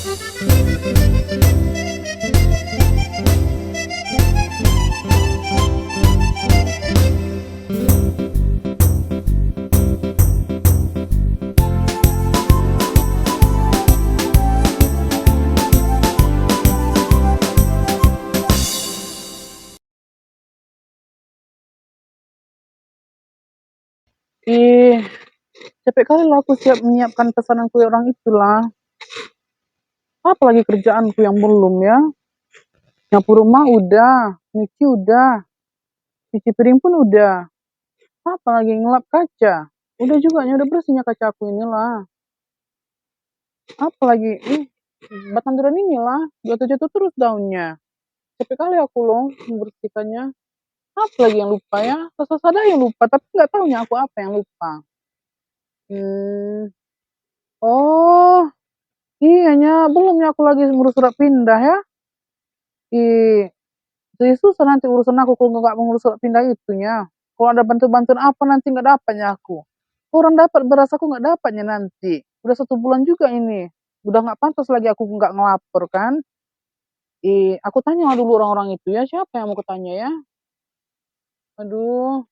Ih, capek kali lah aku siap menyiapkan pesanan kue orang itulah. Apalagi kerjaanku yang belum ya. Nyapu rumah udah, nyuci udah, cuci piring pun udah. Apalagi ngelap kaca. Udah juga, udah bersihnya kaca aku inilah. Apalagi, batang durian inilah, jatuh-jatuh terus daunnya. Capek kali aku loh membersihkannya. Apa lagi yang lupa ya? Rasa ada yang lupa, tapi nggak tahunya aku apa yang lupa. Hmm, oh, iyanya belumnya aku lagi ngurus surat pindah ya. Ih, jadi susah nanti urusan aku kalau nggak mengurus surat pindah itunya. Kalau ada bantu-bantuan apa nanti nggak dapatnya aku. Orang dapat beras aku nggak dapatnya nanti. Udah 1 bulan juga ini. Udah nggak pantas lagi aku nggak ngelapor kan. Aku tanya dulu orang-orang itu ya, siapa yang mau kutanya ya? Aduh,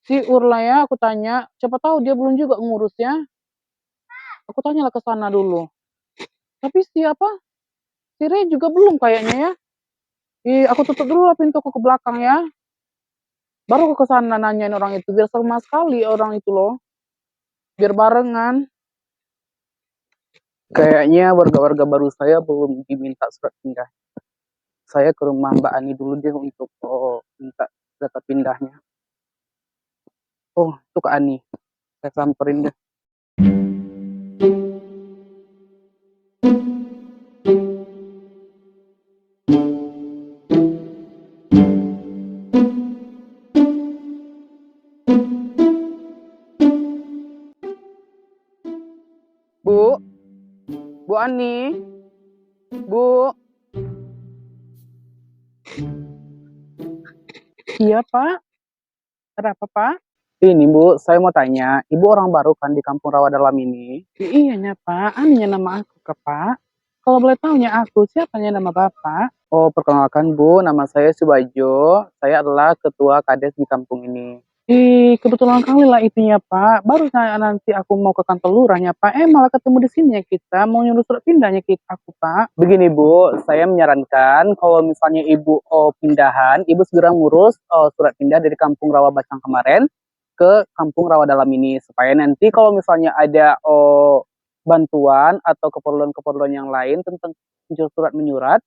si Urla ya aku tanya. Siapa tahu dia belum juga ngurus ya. Aku tanyalah ke sana dulu. Tapi siapa? Si Ray juga belum kayaknya ya. Aku tutup dulu lah pintuku ke belakang ya. Baru aku ke sana nanyain orang itu. Biar sama sekali orang itu loh. Biar barengan. Kayaknya warga-warga baru saya belum diminta surat pindah. Saya ke rumah Mbak Ani dulu deh untuk minta data pindahnya. Oh, itu Kak Ani. Saya samperin deh. Bu, Bu Ani, Bu. Iya Pak, ada apa Pak? Ini Bu, saya mau tanya, Ibu orang baru kan di Kampung Rawa Dalam ini? Iya Pak, Aninya nama aku ke Pak. Kalau boleh tahunya aku, siapanya nama Bapak? Oh, perkenalkan Bu, nama saya Subajo. Saya adalah ketua Kades di kampung ini. Kebetulan kali lah itunya Pak. Baru saya nanti aku mau ke kantor lurahnya Pak. Malah ketemu di sini ya kita. Mau nyuruh surat pindahnya kita aku Pak. Begini Bu, saya menyarankan kalau misalnya Ibu pindahan, Ibu segera ngurus surat pindah dari Kampung Rawa Bacang kemarin ke Kampung Rawa Dalam ini. Supaya nanti kalau misalnya ada bantuan atau keperluan-keperluan yang lain tentang surat menyurat,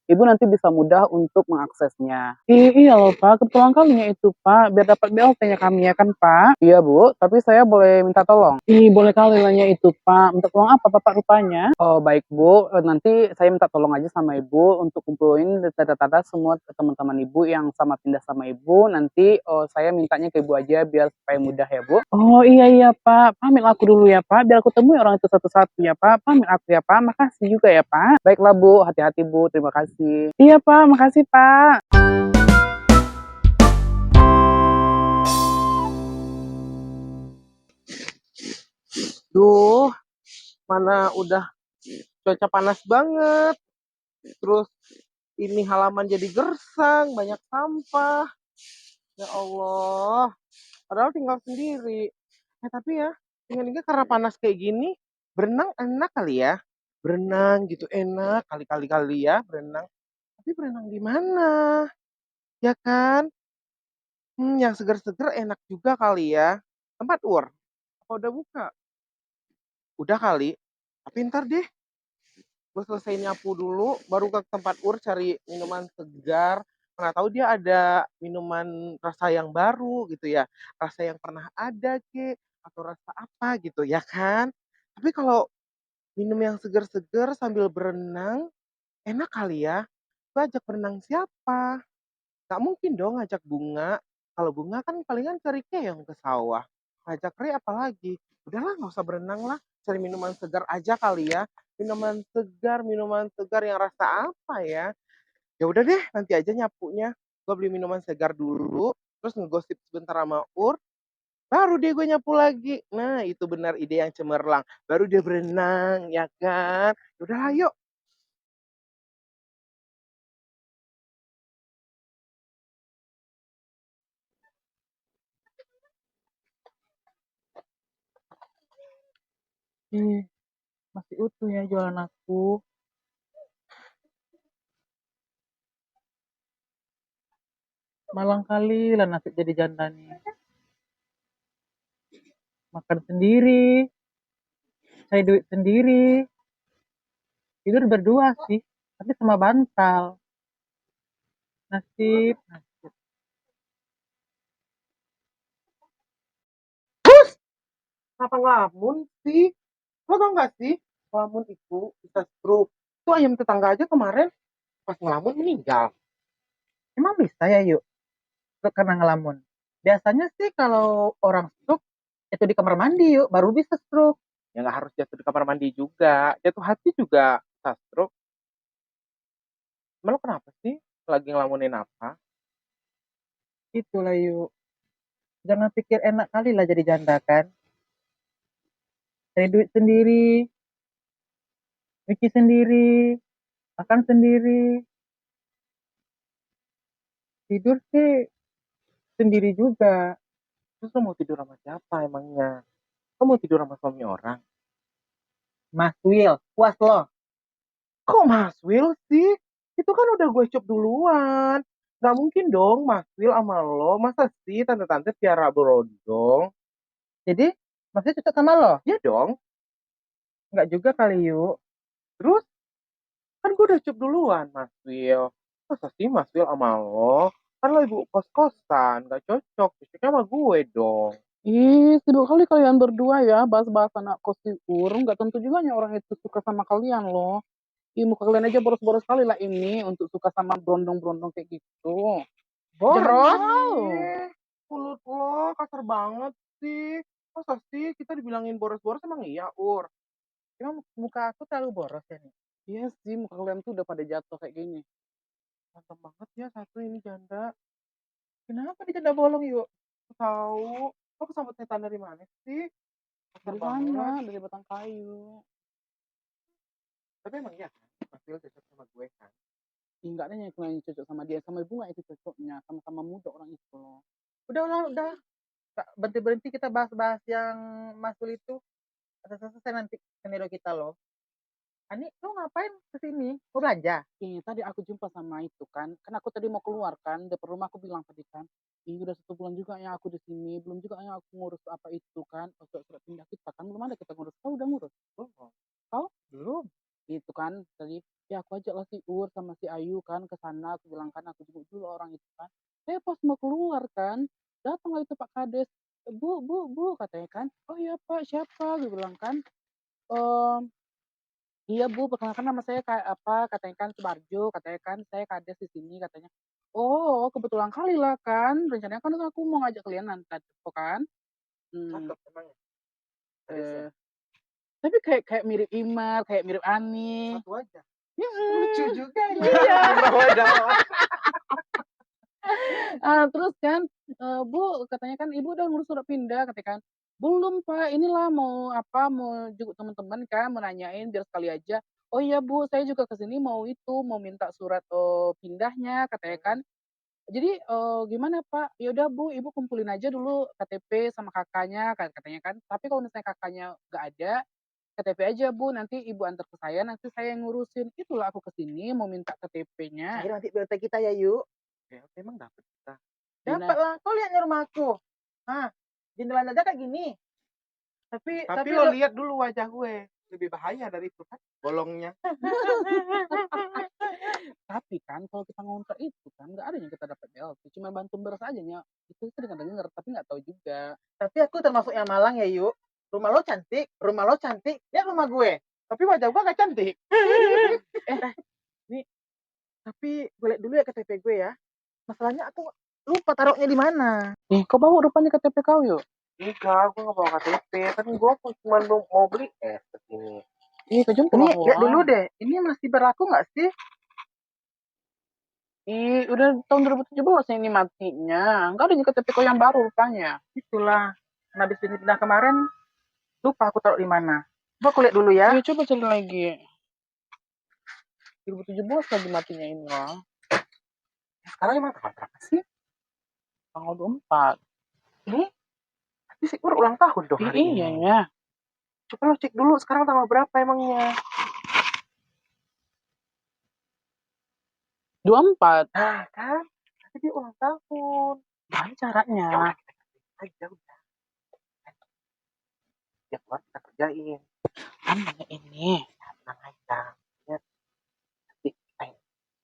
Ibu nanti bisa mudah untuk mengaksesnya. Iya loh Pak, kebetulan kalinya itu Pak, biar dapat BLT-nya kami ya kan Pak? Iya Bu, tapi saya boleh minta tolong? Boleh kali nanya itu Pak, minta tolong apa Bapak rupanya? Oh baik Bu, nanti saya minta tolong aja sama Ibu untuk kumpulin data-data semua teman-teman Ibu yang sama pindah sama Ibu, nanti saya mintanya ke Ibu aja biar supaya mudah ya Bu. Oh iya Pak, pamit aku dulu ya Pak, biar aku temui orang itu satu-satu ya Pak, pamit aku ya Pak, makasih juga ya Pak. Baiklah Bu, hati-hati Bu, terima kasih. Iya Pak, makasih Pak. Duh, mana udah cuaca panas banget. Terus ini halaman jadi gersang, banyak sampah. Ya Allah, padahal tinggal sendiri. Tapi ya, tinggal karena panas kayak gini, berenang enak kali ya. Berenang gitu enak, kali-kali ya berenang. Tapi berenang di mana? Ya kan? Yang seger-seger enak juga kali ya. Tempat apa udah buka? Udah kali. Tapi ntar deh, gue selesai nyapu dulu, baru ke tempat cari minuman segar. Mana tahu dia ada minuman rasa yang baru gitu ya. Rasa yang pernah ada atau rasa apa gitu ya kan. Tapi kalau minum yang seger-seger sambil berenang, enak kali ya. Gue ajak berenang siapa? Gak mungkin dong ngajak Bunga. Kalau Bunga kan palingan cari keong ke sawah. Ngajak Ray apalagi? Udahlah nggak usah berenang lah. Cari minuman segar aja kali ya. Minuman segar yang rasa apa ya? Ya udah deh, nanti aja nyapunya. Gue beli minuman segar dulu, terus ngegosip sebentar sama Baru deh gue nyapu lagi. Nah, itu benar ide yang cemerlang. Baru dia berenang, ya kan? Udah, ayo. Ih, masih utuh ya jualan aku. Malang kali lah nasib jadi janda nih. Makan sendiri, cari duit sendiri, tidur berdua sih, tapi sama bantal. Nasib, nasib. Kenapa ngelamun sih? Lo tau gak sih? Ngelamun itu bisa stroke. Itu ayam tetangga aja kemarin pas ngelamun meninggal. Emang bisa ya yuk, stroke karena ngelamun? Biasanya sih kalau orang stroke, itu di kamar mandi yuk, baru bisa stroke. Ya nggak harus jatuh di kamar mandi juga. Jatuh hati juga bisa stroke. Emang lo kenapa sih? Lagi ngelamunin apa? Itulah yuk. Jangan pikir enak kali lah jadi janda kan. Cari duit sendiri, cuci sendiri, makan sendiri, tidur sih sendiri juga. Terus lo mau tidur sama siapa emangnya? Lo mau tidur sama suami orang? Mas Will, puas lo. Kok Mas Will sih? Itu kan udah gue cop duluan. Gak mungkin dong Mas Will sama lo. Masa sih tante-tante piara berondong? Jadi, masih cocok sama lo? Ya dong. Enggak juga kali yuk. Terus kan gue udah cop duluan Mas Will. Masa sih Mas Will sama lo? Kan lo ibu kos-kosan. Gak cocok. Cocoknya sama gue dong. Ih, sibuk kali kalian berdua ya, bahas-bahas anak kos di urung. Gak tentu juga nih orang itu suka sama kalian loh. Ih, muka kalian aja boros-boros kali lah ini untuk suka sama brondong-brondong kayak gitu. Boros? Jangan mau. Mulut lo kasar banget sih. Masa sih kita dibilangin boros-boros emang iya, Ur? Emang muka aku terlalu boros ya nih? Iya sih, muka kalian tuh udah pada jatuh kayak gini. Mantap banget ya satu ini janda. Kenapa dia janda bolong yuk? Tahu. Lo kesambet setan dari mana sih? Kasar Dari banget. sana, dari batang kayu. Tapi emang iya kan? Mas Wil cocok sama gue kan? Ih, enggak ada yang lain cocok sama dia. Sama bunga itu cocoknya. Sama-sama muda orang itu loh. Udah. Berhenti berhenti kita bahas-bahas yang Masul itu. Selesai nanti skenario kita loh. Ani, lo ngapain kesini? Mau belanja? Iya, tadi aku jumpa sama itu kan. Kan aku tadi mau keluar kan. Dari rumah aku bilang tadi kan. Ih, udah 1 bulan juga ya aku di sini. Belum juga ya aku ngurus apa itu kan. Untuk surat pindah kita kan. Belum ada kita ngurus. Kau udah ngurus? Belum. Kau? Belum. Itu kan tadi. Ya aku ajak lah si Ur sama si Ayu kan ke sana. Aku bilang kan aku jemput dulu orang itu kan. Pas mau keluar kan. Datang lah itu Pak Kades. Bu, katanya kan. Oh iya Pak, siapa? Gue bilang kan. Ehm, iya Bu, perkenalkan nama saya kayak apa? Katanya kan Subarjo, katanya kan saya kades di sini katanya. Oh, kebetulan kali lah kan. Rencananya kan aku mau ngajak kalian nanti kan. Hmm, Cakep emang ya? eh, tapi kayak kayak mirip Imar, kayak mirip Ani. Satu aja. Lucu Hmm, juga ya. iya. Dawa-dawa. Terus kan, Bu, katanya kan Ibu udah ngurus surat pindah, katanya kan. Belum Pak, inilah mau apa, mau jenguk teman-teman kan, mau nanyain biar sekali aja. Oh iya Bu, saya juga ke sini mau itu, mau minta surat pindahnya, katanya kan. Jadi gimana Pak? Ya udah Bu, Ibu kumpulin aja dulu KTP sama kakaknya, katanya kan. Tapi kalau misalnya kakaknya nggak ada, KTP aja Bu, nanti Ibu antar ke saya, nanti saya yang ngurusin. Itulah aku ke sini mau minta KTP-nya. Ayo nanti BLT kita ya yuk. Ya, emang dapet kita. Dapat lah. Kau lihat nih rumah aku. Hah, jendelan aja kayak gini. Tapi lo lihat dulu wajah gue. Lebih bahaya dari itu kan. Bolongnya. Tapi kan kalau kita ngontrak itu kan nggak ada yang kita dapat BLT, cuma bantu beras aja ya. Itu kita dengar tapi nggak tahu juga. Tapi aku termasuk yang Malang ya yuk. Rumah lo cantik. Lihat rumah gue. Tapi wajah gue gak cantik. Tapi gue lihat dulu ya KTP gue ya. Masalahnya aku lupa taruhnya di mana. Kau bawa rupanya KTP kau yuk. Enggak, gue gak bawa KTP. Kan gue cuma mau beli es kesini. Kau jemput Ini aku. lihat dulu deh. Ini masih berlaku nggak sih? Udah tahun 2017 ini matinya. Nggak ada KTP kau yang baru rupanya. Itulah. Nah, habis pindah kemarin, lupa aku taruh di mana. Coba aku lihat dulu ya. Iya, coba cari lagi. 2017 lagi matinya ini lah. Sekarang emang tanggal berapa sih? Tanggal 24. Ini tapi si Ur ulang tahun dong hari Iya ini. ya. Coba lo cek dulu sekarang tanggal berapa emangnya. 24. Nah kan, tapi dia ulang tahun. Gimana caranya? Ya udah kita kerjain aja udah. Ya keluar kita kerjain. Namanya ini. Tenang aja. Ya, nanti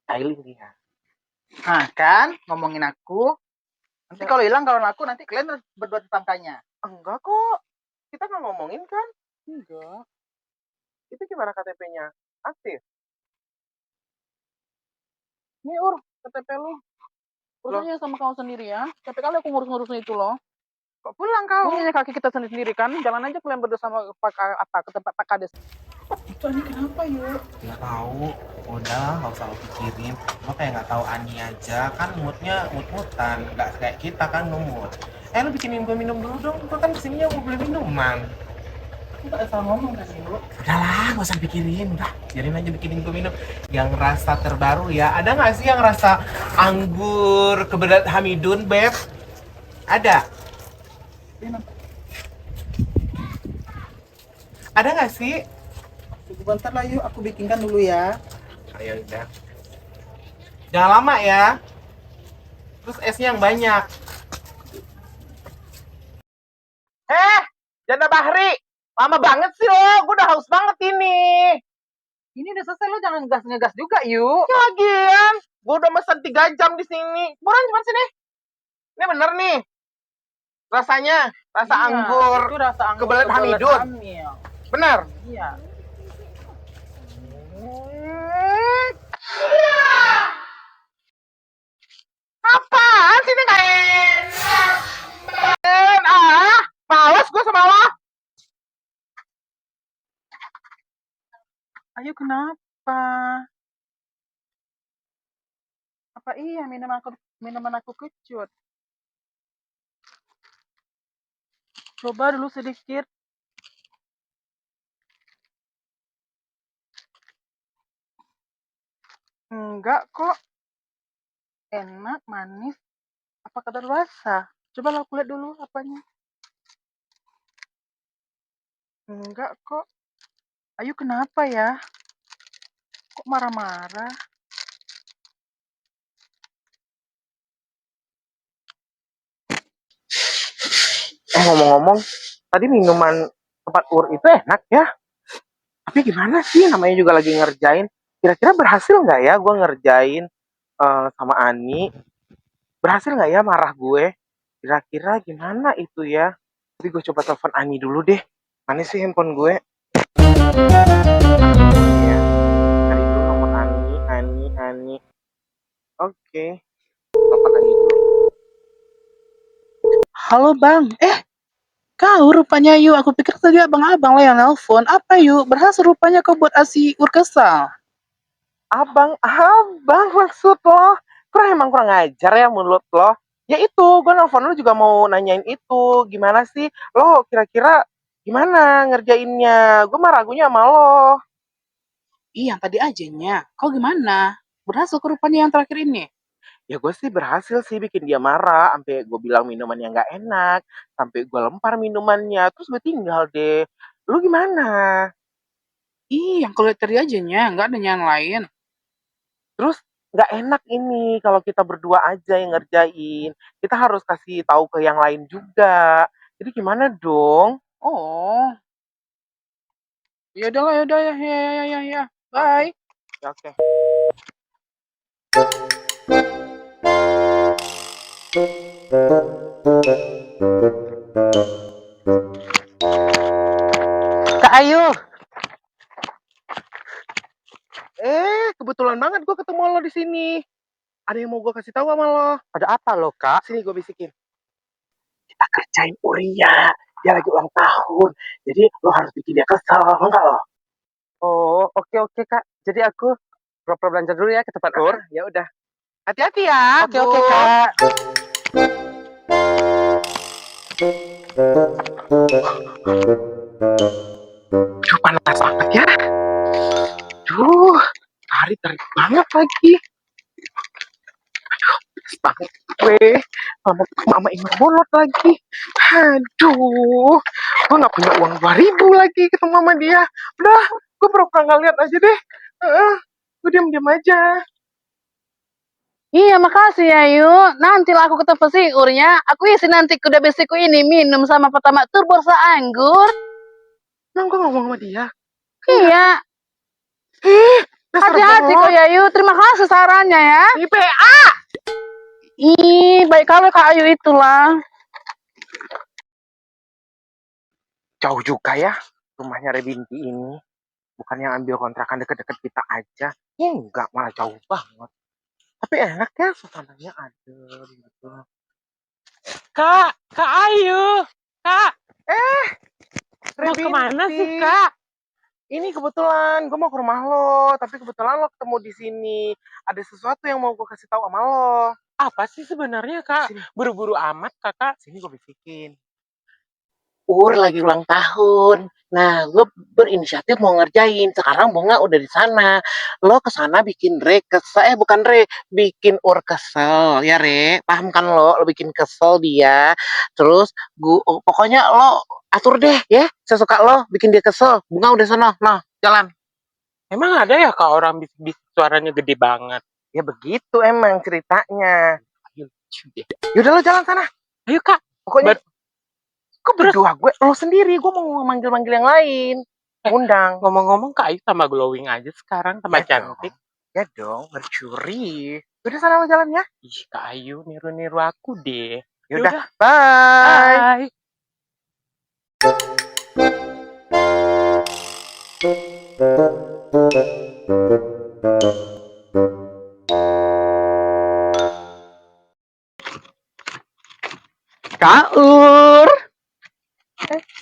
styling dia. Nah, kan ngomongin aku. Nanti kalau hilang kalau aku nanti kalian berdua tersangkanya. Enggak kok. Kita nggak ngomongin kan? Enggak. Itu gimana KTP-nya? Aktif? Nih Ur, KTP lu. Urusannya sama kau sendiri ya. Tapi kali aku ngurus-ngurusin itu loh. Kok pulang kau? Punya kaki kita sendiri kan. Jalan aja kalian berdua sama ke tempat Pak Kades. Itu Ani kenapa yuk? Nggak tahu. Udah, nggak usah lo pikirin. Lo kayak nggak tahu Ani aja. Kan moodnya mood-moodan. Nggak kayak kita kan nge-mood. Lo bikinin gue minum dulu dong. Gue kan kesininya mau beli minuman. Aku gak salah ngomong kan yuk. Udahlah, nggak usah pikirin. Udah, biarin aja bikinin gue minum. Yang rasa terbaru ya. Ada nggak sih yang rasa anggur keberat Hamidun, Beb? Ada? Ada nggak sih? Tunggu bentar lah yuk, aku bikinkan dulu ya. Ayo udah. Jangan lama ya. Terus esnya yang banyak. Janda Bahri. Lama banget sih lo. Gue udah haus banget ini. Ini udah selesai, lo jangan ngegas juga yuk. Ya lagian. Gue udah mesen 3 jam di sini. Buruan cepat sini. Ini bener nih. Rasanya. Rasa Iya, anggur. itu rasa anggur kebelet Hamidun. hamil. Bener. Iya. Apaan sih ini gak enak? Males gue sama lo. Ayo kenapa? Apa iya minuman aku kecut? Coba dulu sedikit. Enggak kok. Enak, manis. Apa kadaluarsa? Coba aku lihat dulu apanya. Enggak kok. Ayo kenapa ya? Kok marah-marah? Ngomong-ngomong, tadi minuman tempat Ur itu enak ya. Tapi gimana sih, namanya juga lagi ngerjain. Kira-kira berhasil nggak ya gue ngerjain sama Ani? Berhasil nggak ya marah gue? Kira-kira gimana itu ya? Tapi gue coba telepon Ani dulu deh. Mana sih handphone gue? Ya, cari dulu nomor Ani. Oke. Telepon Ani dulu. Halo bang. Kau rupanya yuk. Aku pikir tadi abang-abang lah yang nelpon. Apa yuk? Berhasil rupanya kau buat asi Ur kesal. Abang maksud lo? Kurang ajar ya mulut lo. Ya itu, gue nelfon lo juga mau nanyain itu. Gimana sih? Lo kira-kira gimana ngerjainnya? Gue mah ragunya sama lo. Iya, yang tadi ajanya. Kau gimana? Berhasil ke rupanya yang terakhir ini? Ya gue sih berhasil sih bikin dia marah. Sampai gue bilang minumannya nggak enak. Sampai gue lempar minumannya. Terus gue tinggal deh. Lu gimana? Yang kau lihat tadi ajanya. Nggak ada yang lain. Terus nggak enak ini kalau kita berdua aja yang ngerjain. Kita harus kasih tahu ke yang lain juga. Jadi gimana dong? Oh. Ya udah lah, ya udah ya. Bye. Ya, oke. Kak Ayu. Kebetulan banget gue ketemu lo di sini. Ada yang mau gue kasih tahu sama lo. Ada apa lo, Kak? Sini gue bisikin. Kita kerjain Uria. Dia lagi ulang tahun. Jadi lo harus bikin dia kesel, mau nggak lo? Oh, oke Kak. Jadi aku pura-pura belanja dulu ya ke tempat Ur. Ya udah. Hati-hati ya. Oke Kak. Duh, panas banget ya. Duh, tarik banget lagi. Panas banget gue. Mama Imar bolot lagi. Aduh, gue gak punya uang 2.000 lagi ketemu sama dia. Udah, gue pura-pura gak lihat aja deh. Gue diam-diam aja. Iya, makasih ya, Yu. Nantilah aku ketemu si Urnya. Aku isi nanti kuda besiku ini minum sama pertama turborsa anggur. Emang gue ngomong sama dia? Iya, Dasar hati-hati kok bolot. ya, Yu. Terima kasih sarannya ya. IPA. Ih, baik kalau Kak Ayu itulah. Jauh juga ya rumahnya Rebinti ini. Bukan yang ambil kontrakan deket-deket kita aja. Ya enggak, malah jauh banget. Tapi enak ya, suasananya adem gitu. Kak Ayu, Kak, mau Rebinti. kemana sih Kak? Ini kebetulan gue mau ke rumah lo, tapi kebetulan lo ketemu di sini. Ada sesuatu yang mau gue kasih tahu sama lo. Apa sih sebenarnya Kak? Sini. Buru-buru amat Kakak. Sini gue bisikin. Lagi ulang tahun. Nah, gue berinisiatif mau ngerjain. Sekarang Bunga udah di sana. Lo ke sana bikin bikin Ur kesel. Ya, Re. Paham kan lo? Lo bikin kesel dia. Terus, pokoknya lo atur deh ya. Sesuka lo, bikin dia kesel. Bunga udah sana. Nah, jalan. Emang ada ya Kak orang bisik-bisik suaranya gede banget? Ya begitu emang ceritanya. Ayo, deh. Yaudah lo jalan sana. Ayo Kak. Pokoknya kok berdua gue, lo sendiri, gue mau manggil-manggil yang lain. Undang. Ngomong-ngomong Kak Ayu tambah glowing aja sekarang, tambah Ya cantik. Ya dong, mercuri. Udah sana lo jalan ya. Ih Kak Ayu niru-niru aku deh. Yaudah, bye. Bye. Kak Ur.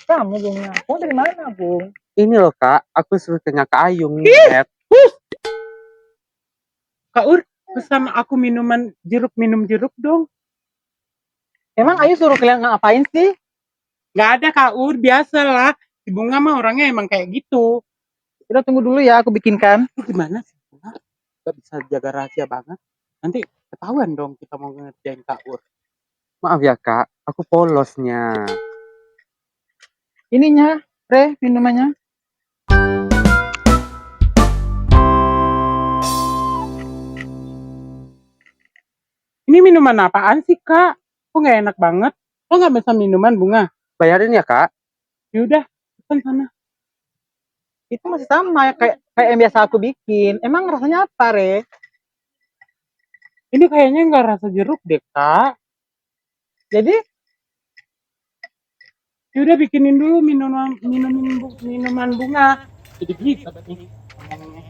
Kamu, Bunga. Kamu dari mana, Bung? Ini loh, Kak. Aku suruh ke Kak Ayu ngeliat. Kak Ur, pesan aku minum jeruk dong. Emang Ayu suruh kalian ngapain sih? Gak ada Kak Ur, biasalah. Si Bunga mah orangnya emang kayak gitu. Udah tunggu dulu ya, aku bikinkan. Gimana sih Bunga? Gak bisa jaga rahasia banget. Nanti ketahuan dong kita mau ngerjain Kak Ur. Maaf ya, Kak. Aku polosnya. Ininya, Re, minumannya. Ini minuman apaan sih Kak? Kok gak enak banget? Kok gak bisa minuman Bunga? Bayarin ya, Kak. Yaudah, pesan sana. Itu masih sama kayak yang biasa aku bikin. Emang rasanya apa, Re? Ini kayaknya gak rasa jeruk deh Kak. Jadi, Yaudah bikinin dulu minuman bunga. Jadi gitu nih ngomongnya.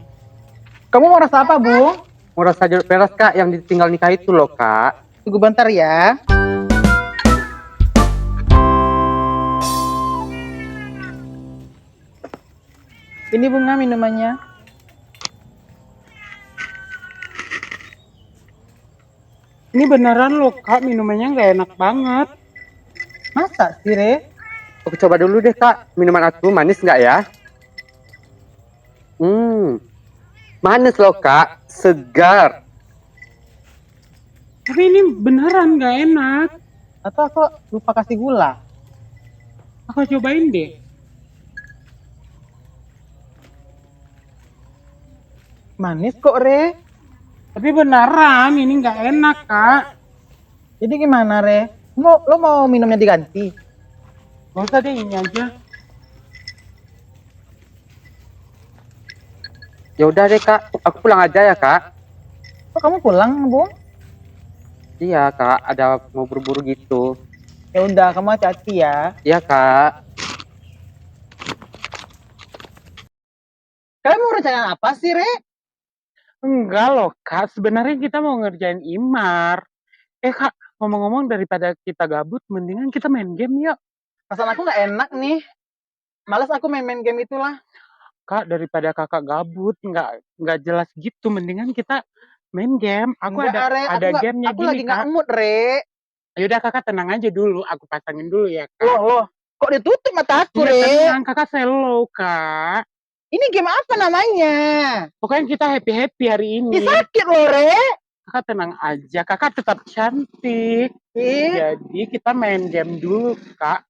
kamu mau rasa apa, Bung? Mau rasa jeruk peras, Kak, yang ditinggal nikah itu loh, Kak. Tunggu bentar ya. Ini Bunga minumannya. Ini beneran loh Kak, minumannya gak enak banget. Masa sih, Re? Aku coba dulu deh, Kak. Minuman aku manis nggak ya? Manis loh, Kak. Segar. Tapi ini beneran gak enak. Atau aku lupa kasih gula? Aku cobain deh. Manis kok, Re. Tapi beneran ini gak enak Kak. Jadi gimana, Re? Lo mau minumnya diganti? Gak usah deh, ini aja. Ya udah deh, Kak. Aku pulang aja ya, Kak. Kok kamu pulang, Bung? Iya, Kak. Ada mau buru-buru gitu. Ya udah, kamu hati-hati ya. Iya, Kak. Kalian mau rencana apa sih, Re? Enggak loh Kak, sebenarnya kita mau ngerjain Imar. Kak, ngomong-ngomong daripada kita gabut, mendingan kita main game yuk. Perasaan aku nggak enak nih. Males aku main-main game itulah. Kak, daripada kakak gabut, nggak jelas gitu, mendingan kita main game. Aku Enggak, Re. ada Aku gamenya aku gini lagi nggak Kak. mood, Re. Yaudah kakak tenang aja dulu, aku pasangin dulu ya kak. Loh, kok ditutup mata aku, Iya Re? tenang, kakak slow kak. Ini game apa namanya? Pokoknya kita happy-happy hari ini. Sakit loh, Re. Kakak tenang aja, kakak tetap cantik. Jadi kita main game dulu kak.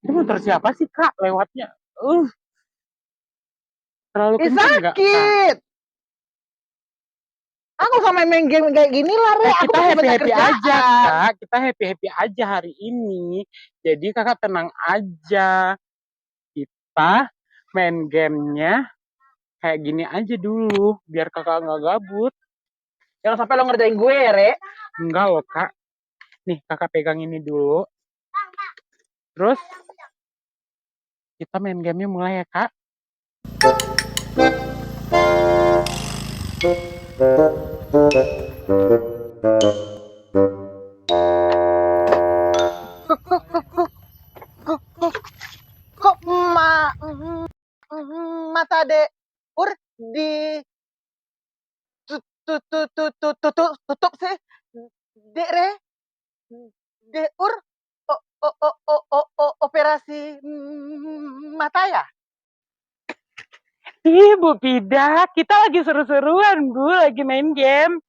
Itu motor siapa sih kak lewatnya? Terlalu kencang nggak kak? Sakit. Aku sama main game kayak gini lah, Re. Aku Kita masih banyak happy-happy kerjaan. aja kak. Kita happy-happy aja hari ini. Jadi kakak tenang aja. Kita main gamenya kayak gini aja dulu. Biar kakak nggak gabut. Jangan sampai lo ngerjain gue, Re. Enggak loh kak. Nih kakak pegang ini dulu. Terus kita main gamenya mulai ya kak. Kok mata Dek Ur di tutup sih, Dek Re? Dek Ur operasi mata ya? Ih Bu Pida, kita lagi seru-seruan Bu, lagi main game.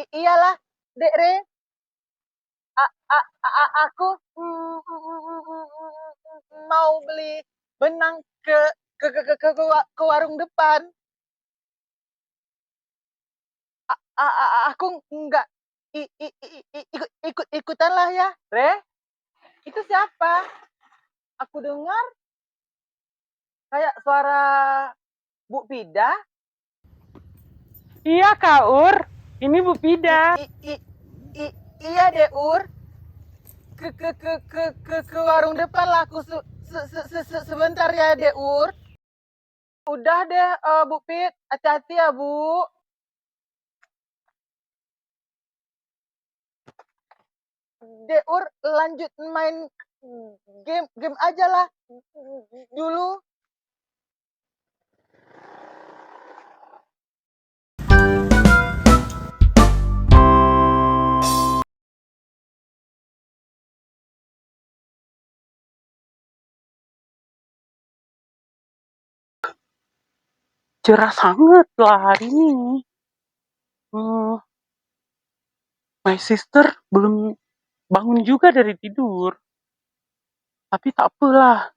Iyalah, Dek Re. Aku mau beli benang ke warung depan. Aku nggak ikutan lah ya, Re. Itu siapa? Aku dengar kayak suara Bu Pida. Iya Kak Ur, ini Bu Pida. Iya deh Ur. Ke warung depan lah aku sebentar ya deh Ur. Udah deh Bu Pit, hati-hati ya Bu. Deh Ur, lanjut main game aja lah dulu. Cerah sangat lah hari ini. My sister belum bangun juga dari tidur. Tapi tak apalah.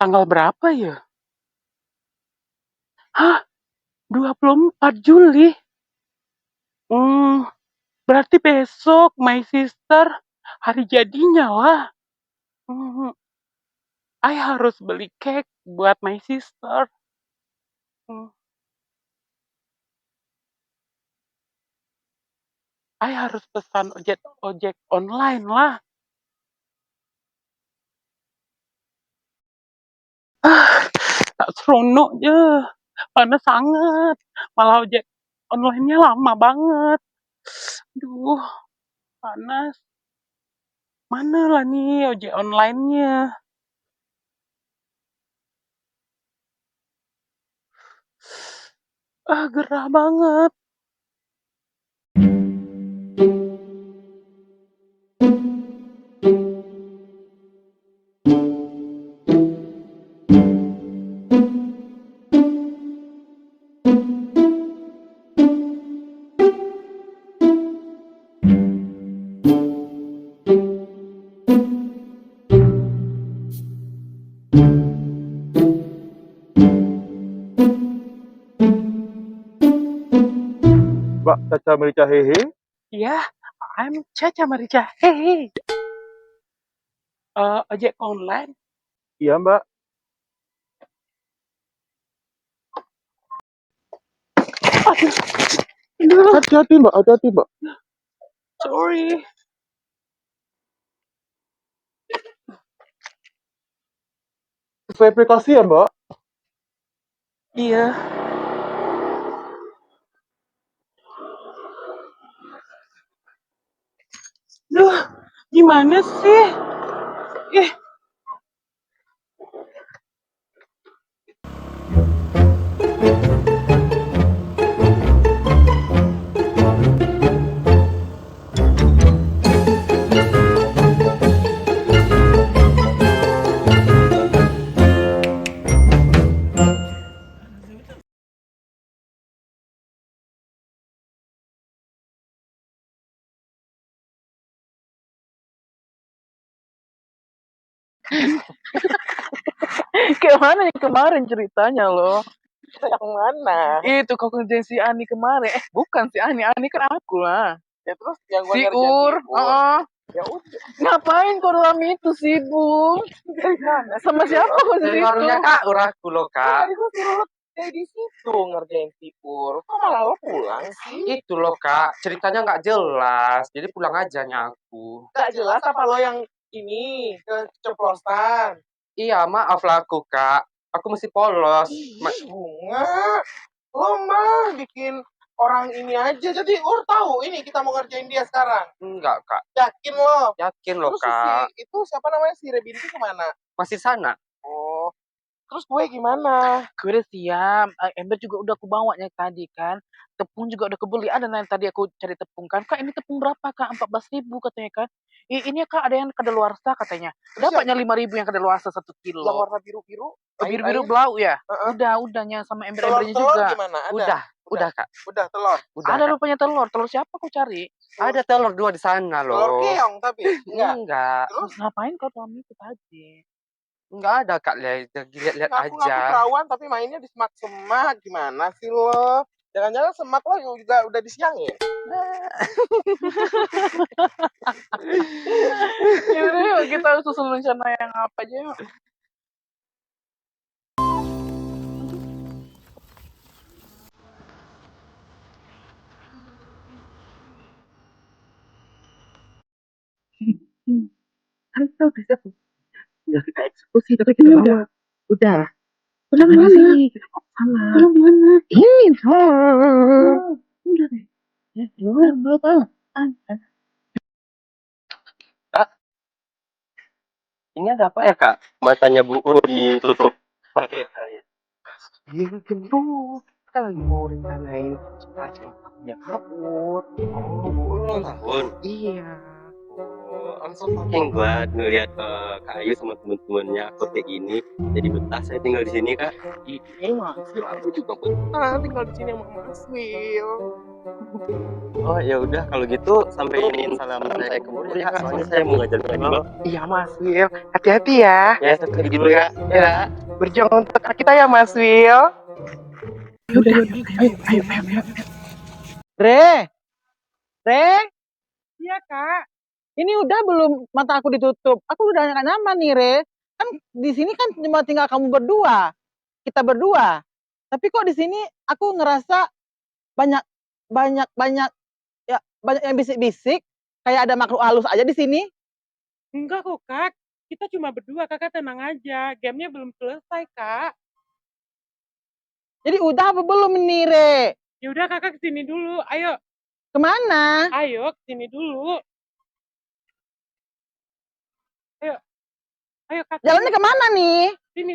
Tanggal berapa ya? Hah? 24 Juli? Berarti besok my sister hari jadinya lah. I harus beli cake buat my sister. I harus pesan ojek online lah. Tak seronok je. Panas sangat. Malah ojek online-nya lama banget. Aduh, panas. Mana lah nih ojek online-nya? Gerah banget. Mbak Caca Merica Hehe. Ya, I'm Caca Marica. Hehe. Ojek online? Iya, Mbak. Aduh, Hati-hati, Mbak. Hati-hati, Mbak. sorry. Sesuai aplikasi ya, Mbak? Iya. Duh, gimana sih? Kayak mana nih kemarin ceritanya loh? Yang mana? Itu kau kerjain si Ani kemarin. Bukan si Ani. Ani kan aku lah. Ya terus yang gua Si ngerjain Ur. si Ur. Heeh. Ya udah. Ngapain kau dalam itu sih, Bung? Sama siapa kau di situ? Dengarnya Kak, aku loh Kak. Tadi gua suruh lo stay di situ ngerjain si Ur. Kok malah lo pulang sih? Itu loh Kak, ceritanya nggak jelas. Jadi pulang aja nya aku. Gak jelas apa lo yang ini keceplosan? Iya, maaf lah aku Kak. Aku mesti polos. Bunga, lo mah bikin orang ini aja. Jadi Ur tahu ini kita mau ngerjain dia sekarang. Enggak Kak, Yakin lo? yakin loh Terus Kak. si itu siapa namanya si Rebinti kemana? Masih sana. Oh, terus gue gimana? Gue udah siap. Ember juga udah aku bawanya tadi kan. Tepung juga udah kebeli. Ada yang tadi aku cari tepung kan. Kak ini tepung berapa kak? 14.000 katanya kan. Ini kak ada yang kadaluarsa katanya. Dapatnya 5.000 yang kadaluarsa 1 kilo. Yang warna biru-biru? Biru-biru blau ya? Heeh. Udahnya sama ember-embernya Telur juga. gimana? Ada? Udah Kak. Udah telur. Udah. Ada Kak. rupanya telur. Telur siapa aku cari? Ada telur 2 di sana Telur loh. keong tapi enggak. Enggak. Terus Ngapain kau dalam itu tadi? Enggak ada Kak, lihat-lihat ngaku-ngaku aja. perawan tapi mainnya di semak-semak. Gimana sih lo? Jangan-jangan semak lo juga udah disiangin. Yaudah yuk kita susun rencana yang apa aja yuk. Kan kita bisa kita eksekusi tapi kita bawa. Udah mana sih? Sama. Mana? Ini udah deh. Ya, belum tahu. Ini ada apa ya kak? Matanya Bu Ur ditutup pakai air. Iya gendut. Kita lagi mau rencanain acaranya kabur. Oh, ulang tahun. Iya. Oh, langsung saking gua ngeliat Kak Ayu sama temen-temennya aku kayak gini. Jadi betah saya tinggal di sini kak. Iya Mas Wil, aku juga betah tinggal di sini sama Mas Wil. Oh ya udah kalau gitu sampaiin salam saya ke Bu Ur ya kak. Soalnya saya mau ngajar manual. Iya Mas Wil, hati-hati ya. Ya satu lagi dulu ya. Ya. Berjuang untuk kita ya Mas Wil. Yaudah, ayo. Re, iya kak. Ini udah belum mata aku ditutup? Aku udah gak nyaman nih Re. Kan di sini kan cuma tinggal kamu berdua, kita berdua. Tapi kok di sini aku ngerasa banyak ya banyak yang bisik-bisik. Kayak ada makhluk halus aja di sini. Enggak kok Kak, kita cuma berdua, Kakak tenang aja. Gamenya belum selesai Kak. Jadi udah apa belum nih Re? Ya udah Kakak kesini dulu, ayo. Kemana? Ayo kesini dulu. Ayo Kak. Jalannya kemana nih? Sini.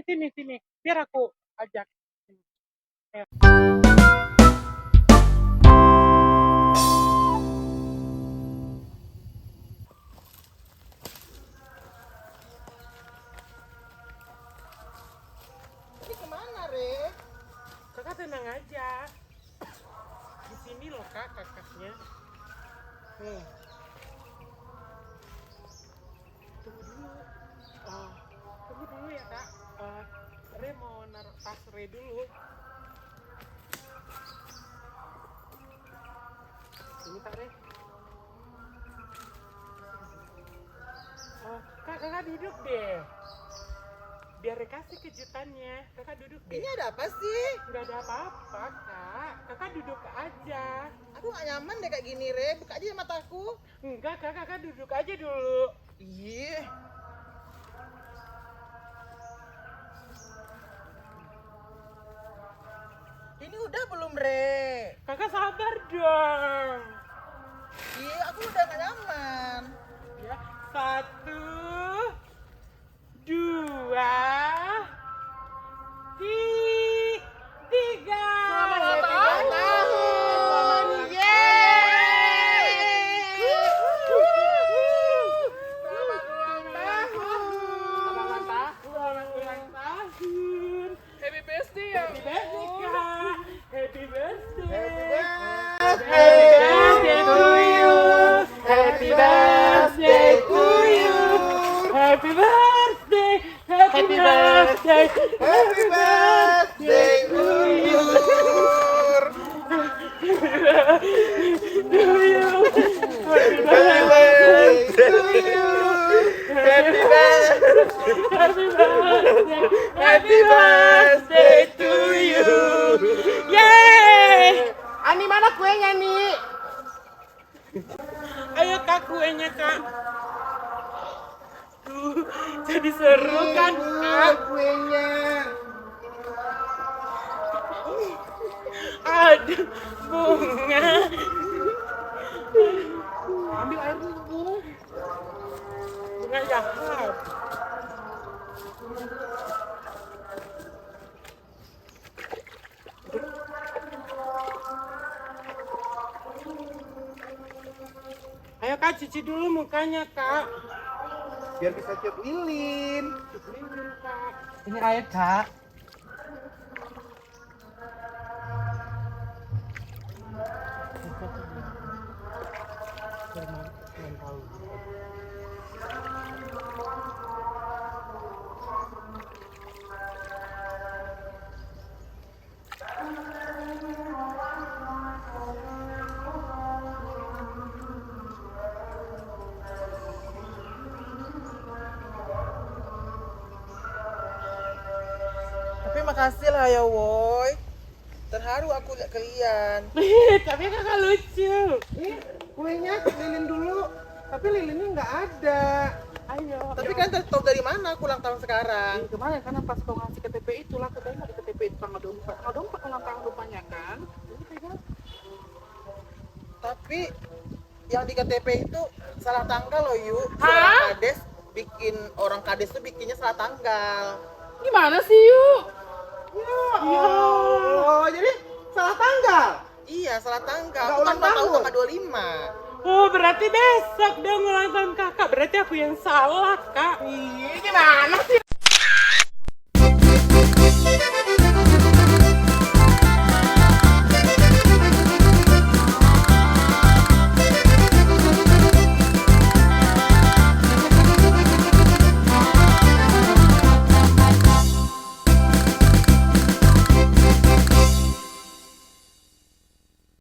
Biar aku ajak. Ini kemana Re? Kakak tenang aja. Di sini loh Kak, kakaknya. Tunggu dulu. Tunggu dulu ya Kak. Re mau naruh tas Re dulu. Ini Kak Re. Kakak duduk deh. Biar Re kasih kejutannya. Kakak duduk deh. Ini ada apa sih? Nggak ada apa-apa Kak. Kakak duduk aja. Aku gak nyaman deh kayak gini Re. Buka aja mataku. Enggak Kak, kakak duduk aja dulu. Iya. Ini udah belum Re? Kakak sabar dong. Iya, aku udah gak nyaman. Ya, 1, 2, 3. Happy birthday to you. Happy birthday to you. Happy birthday to you. Yeay! Ani mana kuenya nih? Ayo kak kuenya kak. Tuh, jadi seru kan kak? Kuenya. Aduh, bunga. Ambil air dulu. Bunga jahat. Ayo kak cuci dulu mukanya kak. Biar bisa cium lilin. Ini air, Kak. Tapi makasih lah ya, Woy. Terharu aku lihat kalian. Tapi kakak lucu. Kuenya lilin dulu. Tapi lilinnya nggak ada. Ayo. Tapi kan tahu dari mana aku ulang tahun sekarang? Kemarin karena pas kau ngasih KTP itu lah, aku tengok di KTP itu tanggal 24. Tanggal 24 ulang tahun rupanya kan. Tapi yang di KTP itu salah tanggal loh, Yu. Orang kades tuh bikinnya salah tanggal. Gimana sih, Yuk? Oh, jadi salah tanggal. Iya, salah tanggal. Nggak Aku kan ulang ulang tahun tahun. tanggal 25. Oh berarti besok dong ulang tahun kakak. Berarti aku yang salah kak. Ih, gimana sih?